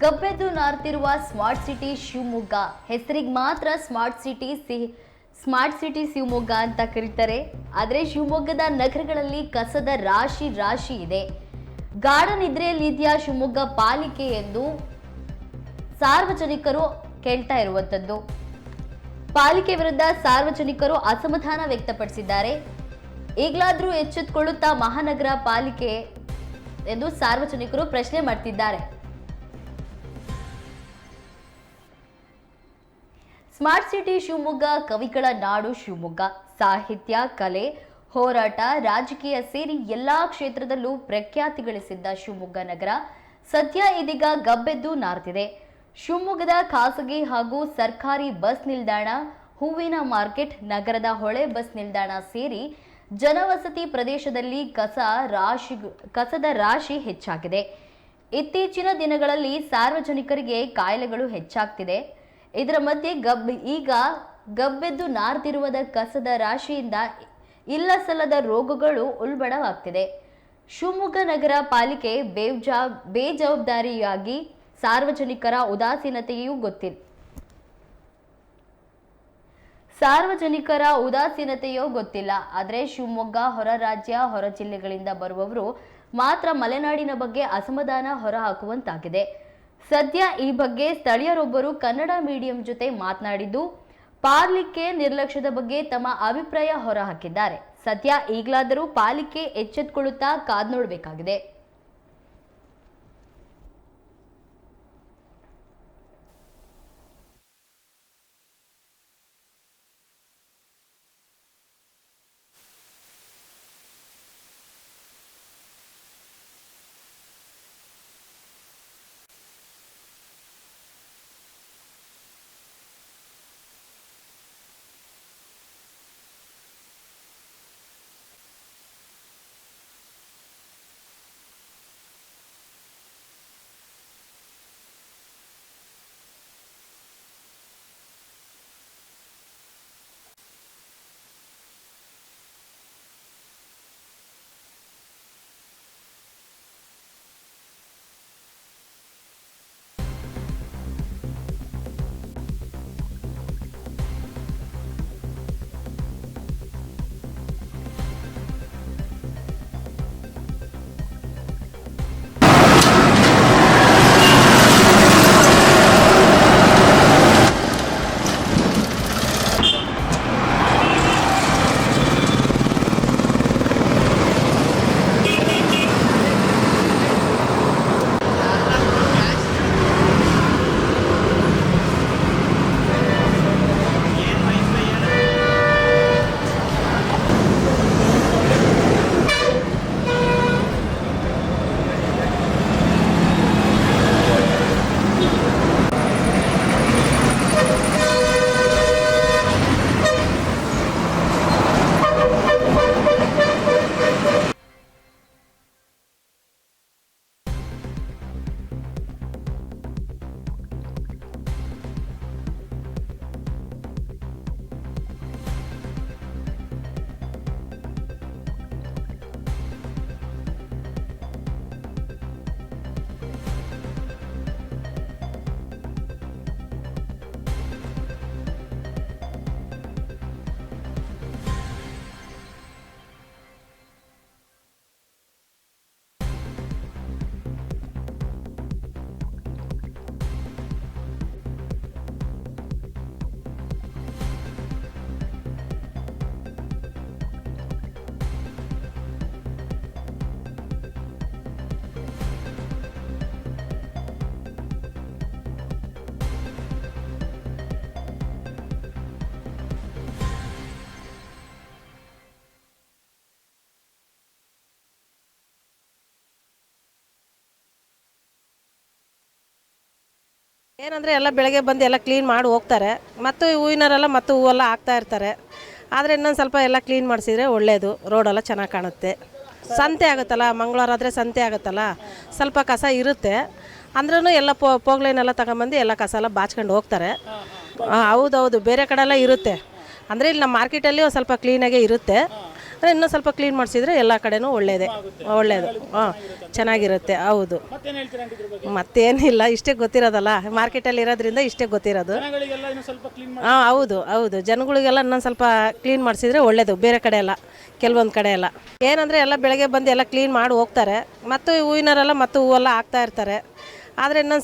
ಗಬ್ಬೆದ್ದು ನಾರ್ತಿರುವ smart city Shivamogga. ಹೆಸರಿಗೆ ಮಾತ್ರ smart city Shivamogga ಅಂತ ಕರೀತಾರೆ. ಆದರೆ ಶಿವಮೊಗ್ಗದ ನಗರಗಳಲ್ಲಿ ಕಸದ ರಾಶಿ ಇದೆ. ಗಾಢ ನಿದ್ರೆಯಲ್ಲಿದೆಯಾ ಶಿವಮೊಗ್ಗ ಪಾಲಿಕೆ ಎಂದು ಸಾರ್ವಜನಿಕರು ಕೇಳ್ತಾ ಇರುವಂತದ್ದು. ಪಾಲಿಕೆ ವಿರುದ್ಧ ಸಾರ್ವಜನಿಕರು ಅಸಮಾಧಾನ ವ್ಯಕ್ತಪಡಿಸಿದ್ದಾರೆ. ಈಗಲಾದ್ರೂ ಎಚ್ಚೆತ್ತುಕೊಳ್ಳುತ್ತಾ ಮಹಾನಗರ ಪಾಲಿಕೆ ಎಂದು ಸಾರ್ವಜನಿಕರು ಪ್ರಶ್ನೆ ಮಾಡ್ತಿದ್ದಾರೆ. ಸ್ಮಾರ್ಟ್ ಸಿಟಿ ಶಿವಮೊಗ್ಗ, ಕವಿಗಳ ನಾಡು ಶಿವಮೊಗ್ಗ. ಸಾಹಿತ್ಯ, ಕಲೆ, ಹೋರಾಟ, ರಾಜಕೀಯ ಸೇರಿ ಎಲ್ಲಾ ಕ್ಷೇತ್ರದಲ್ಲೂ ಪ್ರಖ್ಯಾತಿ ಗಳಿಸಿದ್ದ ಶಿವಮೊಗ್ಗ ನಗರ ಸದ್ಯ ಇದೀಗ ಗಬ್ಬೆದ್ದು ನಾರ್ತಿದೆ. ಶಿವಮೊಗ್ಗದ ಖಾಸಗಿ ಹಾಗೂ ಸರ್ಕಾರಿ ಬಸ್ ನಿಲ್ದಾಣ, ಹೂವಿನ ಮಾರ್ಕೆಟ್, ನಗರದ ಹೊಳೆ ಬಸ್ ನಿಲ್ದಾಣ ಸೇರಿ ಜನವಸತಿ ಪ್ರದೇಶದಲ್ಲಿ ಕಸದ ರಾಶಿ ಹೆಚ್ಚಾಗಿದೆ. ಇತ್ತೀಚಿನ ದಿನಗಳಲ್ಲಿ ಸಾರ್ವಜನಿಕರಿಗೆ ಕಾಯಿಲೆಗಳು ಹೆಚ್ಚಾಗ್ತಿದೆ. ಇದರ ಮಧ್ಯೆ ಈಗ ಗಬ್ಬೆದ್ದು ನಾರ್ತಿರುವುದ ಕಸದ ರಾಶಿಯಿಂದ ಇಲ್ಲಸಲ್ಲದ ರೋಗಗಳು ಉಲ್ಬಣವಾಗ್ತಿದೆ. ಶಿವಮೊಗ್ಗ ನಗರ ಪಾಲಿಕೆ ಬೇಜವಾಬ್ದಾರಿಯಾಗಿ ಸಾರ್ವಜನಿಕರ ಉದಾಸೀನತೆಯೂ ಗೊತ್ತಿಲ್ಲ. ಆದರೆ ಶಿವಮೊಗ್ಗ ಹೊರ ರಾಜ್ಯ, ಹೊರ ಜಿಲ್ಲೆಗಳಿಂದ ಬರುವವರು ಮಾತ್ರ ಮಲೆನಾಡಿನ ಬಗ್ಗೆ ಅಸಮಾಧಾನ ಹೊರಹಾಕುವಂತಾಗಿದೆ. ಸದ್ಯ ಈ ಬಗ್ಗೆ ಸ್ಥಳೀಯರೊಬ್ಬರು ಕನ್ನಡ ಮೀಡಿಯಂ ಜೊತೆ ಮಾತನಾಡಿದ್ದು ಪಾಲಿಕೆ ನಿರ್ಲಕ್ಷ್ಯದ ಬಗ್ಗೆ ತಮ್ಮ ಅಭಿಪ್ರಾಯ ಹೊರಹಾಕಿದ್ದಾರೆ. ಸದ್ಯ ಈಗಲಾದರೂ ಪಾಲಿಕೆ ಎಚ್ಚೆತ್ತುಕೊಳ್ಳುತ್ತಾ ಕಾದ್ ನೋಡಬೇಕಾಗಿದೆ. ಏನಂದರೆ ಎಲ್ಲ ಬೆಳಗ್ಗೆ ಬಂದು ಎಲ್ಲ ಕ್ಲೀನ್ ಮಾಡಿ ಹೋಗ್ತಾರೆ. ಮತ್ತು ಹೂವಿನವರೆಲ್ಲ ಮತ್ತು ಹೂವೆಲ್ಲ ಹಾಕ್ತಾ ಇರ್ತಾರೆ. ಆದರೆ ಇನ್ನೊಂದು ಸ್ವಲ್ಪ ಎಲ್ಲ ಕ್ಲೀನ್ ಮಾಡಿಸಿದ್ರೆ ಒಳ್ಳೆಯದು. ರೋಡೆಲ್ಲ ಚೆನ್ನಾಗಿ ಕಾಣುತ್ತೆ. ಸಂತೆ ಆಗುತ್ತಲ್ಲ, ಮಂಗಳವಾರ ಆದರೆ ಸಂತೆ ಆಗುತ್ತಲ್ಲ, ಸ್ವಲ್ಪ ಕಸ ಇರುತ್ತೆ. ಅಂದ್ರೂ ಎಲ್ಲ ಪೋಗ್ಲೈನೆಲ್ಲ ತಗೊಂಬಂದು ಎಲ್ಲ ಕಸ ಎಲ್ಲ ಬಾಚ್ಕೊಂಡು ಹೋಗ್ತಾರೆ. ಹೌದೌದು, ಬೇರೆ ಕಡೆ ಎಲ್ಲ ಇರುತ್ತೆ. ಅಂದರೆ ಇಲ್ಲಿ ನಮ್ಮ ಮಾರ್ಕೆಟಲ್ಲಿ ಒಂದು ಸ್ವಲ್ಪ ಕ್ಲೀನಾಗೇ ಇರುತ್ತೆ. ಅಂದರೆ ಇನ್ನೂ ಸ್ವಲ್ಪ ಕ್ಲೀನ್ ಮಾಡಿಸಿದ್ರೆ ಎಲ್ಲ ಕಡೆನೂ ಒಳ್ಳೆಯದು ಹಾಂ ಚೆನ್ನಾಗಿರುತ್ತೆ. ಹೌದು, ಮತ್ತೇನು ಹೇಳ್ತೀರಾ ಆಂಟಿ ಇದ್ರ ಬಗ್ಗೆ? ಮತ್ತೇನಿಲ್ಲ, ಇಷ್ಟೇ ಗೊತ್ತಿರೋದಲ್ಲ, ಮಾರ್ಕೆಟಲ್ಲಿ ಇರೋದ್ರಿಂದ ಇಷ್ಟೇ ಗೊತ್ತಿರೋದು. ಜನಗಳಿಗೆಲ್ಲ ಇನ್ನೂ ಸ್ವಲ್ಪ ಕ್ಲೀನ್ ಮಾಡಿ ಹಾಂ ಹೌದು, ಜನಗಳಿಗೆಲ್ಲ ಇನ್ನೊಂದು ಸ್ವಲ್ಪ ಕ್ಲೀನ್ ಮಾಡಿಸಿದ್ರೆ ಒಳ್ಳೆಯದು. ಬೇರೆ ಕಡೆ ಎಲ್ಲ ಕೆಲವೊಂದು ಕಡೆ ಎಲ್ಲ ಏನಂದರೆ ಎಲ್ಲ ಬೆಳಗ್ಗೆ ಬಂದು ಎಲ್ಲ ಕ್ಲೀನ್ ಮಾಡಿ ಹೋಗ್ತಾರೆ, ಮತ್ತು ಹೂವಿನವರೆಲ್ಲ ಮತ್ತು ಹೂವೆಲ್ಲ ಹಾಕ್ತಾ ಇರ್ತಾರೆ. ಆದರೆ ಇನ್ನೊಂದು